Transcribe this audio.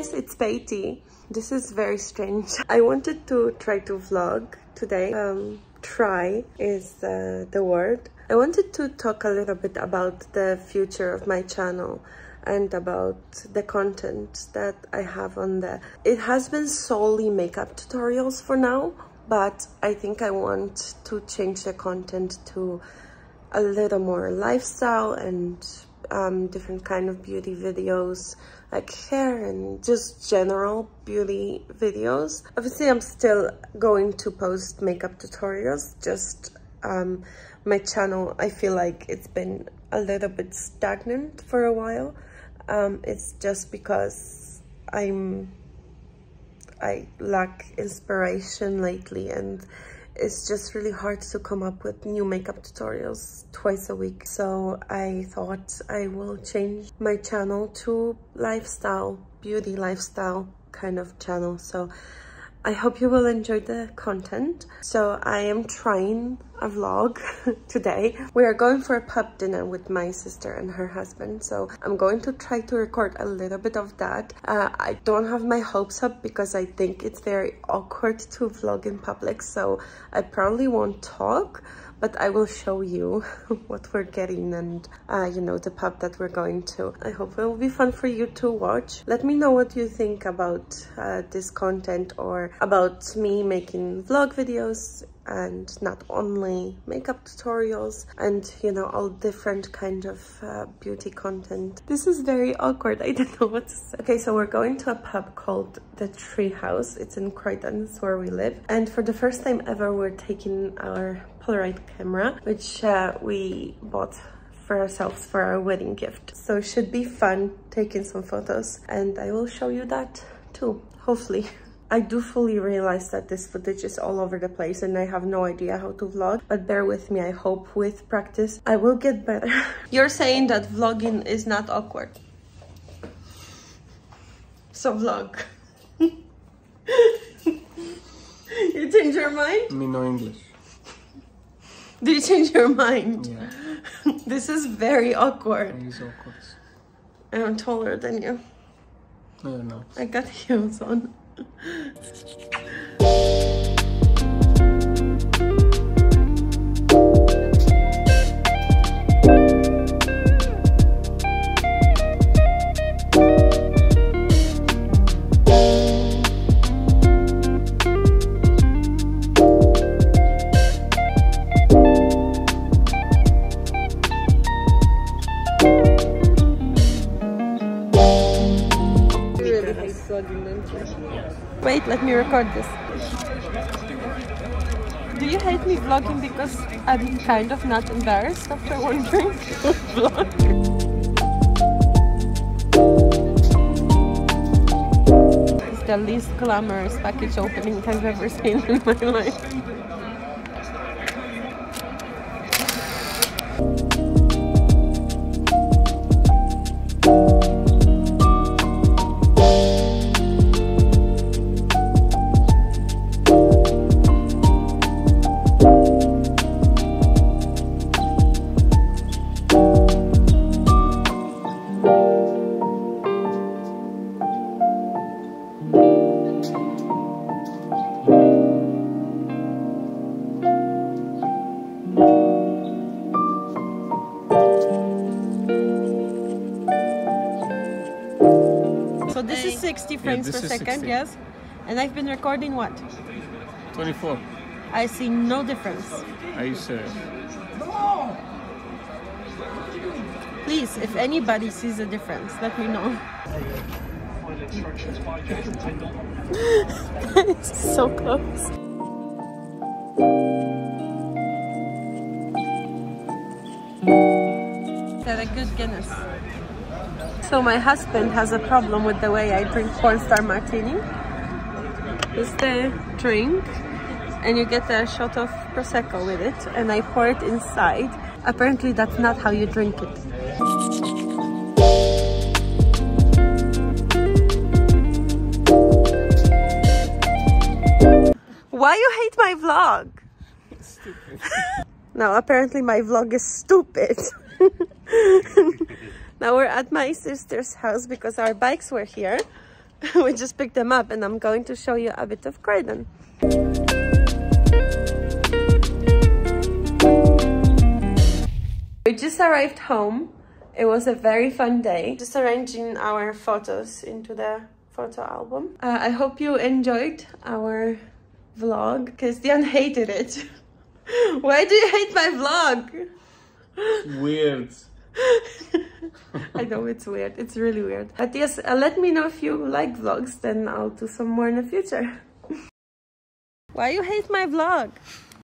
guys, it's Peitee. This is very strange. I wanted to try to vlog today. Try is the word. I wanted to talk a little bit about the future of my channel and about the content that I have on there. It has been solely makeup tutorials for now, but I think I want to change the content to a little more lifestyle and different kind of beauty videos, like hair and just general beauty videos. Obviously, I'm still going to post makeup tutorials, just my channel, I feel like it's been a little bit stagnant for a while. It's just because I lack inspiration lately, and it's just really hard to come up with new makeup tutorials twice a week. So I thought I will change my channel to lifestyle, beauty lifestyle kind of channel. So I hope you will enjoy the content. So I am trying a vlog today. We are going for a pub dinner with my sister and her husband. So I'm going to try to record a little bit of that. I don't have my hopes up because I think it's very awkward to vlog in public. So I probably won't talk, but I will show you what we're getting and, you know, the pub that we're going to. I hope it will be fun for you to watch. Let me know what you think about this content, or about me making vlog videos and not only makeup tutorials, and, you know, all different kind of beauty content. This is very awkward. I don't know what to say. Okay, so we're going to a pub called the Tree House. It's in Croydon, it's where we live. And for the first time ever, we're taking our Polaroid camera, which we bought for ourselves for our wedding gift. So it should be fun taking some photos, and I will show you that too, hopefully. I do fully realize that this footage is all over the place and I have no idea how to vlog, but bear with me. I hope with practice I will get better. You're saying that vlogging is not awkward, so vlog. You change your mind? Me no English. Do you change your mind? Yeah. This is very awkward. It is awkward. I'm taller than you. No, no. I got heels on. Wait, let me record this. Do you hate me vlogging because I'm kind of not embarrassed after one drink? It's the least glamorous package opening I've ever seen in my life. So this is 60 frames per second, 60. Yes? And I've been recording what? 24. I see no difference. Are you serious? Please, if anybody sees a difference, let me know. It's so close. Is that a good Guinness? So my husband has a problem with the way I drink pornstar martini. It's the drink, and you get a shot of Prosecco with it, and I pour it inside. Apparently that's not how you drink it. Why you hate my vlog? It's stupid. No, apparently my vlog is stupid. Now we're at my sister's house because our bikes were here We just picked them up and I'm going to show you a bit of Croydon. We just arrived home. It was a very fun day. Just arranging our photos into the photo album. I hope you enjoyed our vlog. Christian hated it. Why do you hate my vlog? Weird. I know it's weird. It's really weird. But yes, let me know if you like vlogs. Then I'll do some more in the future. Why you hate my vlog?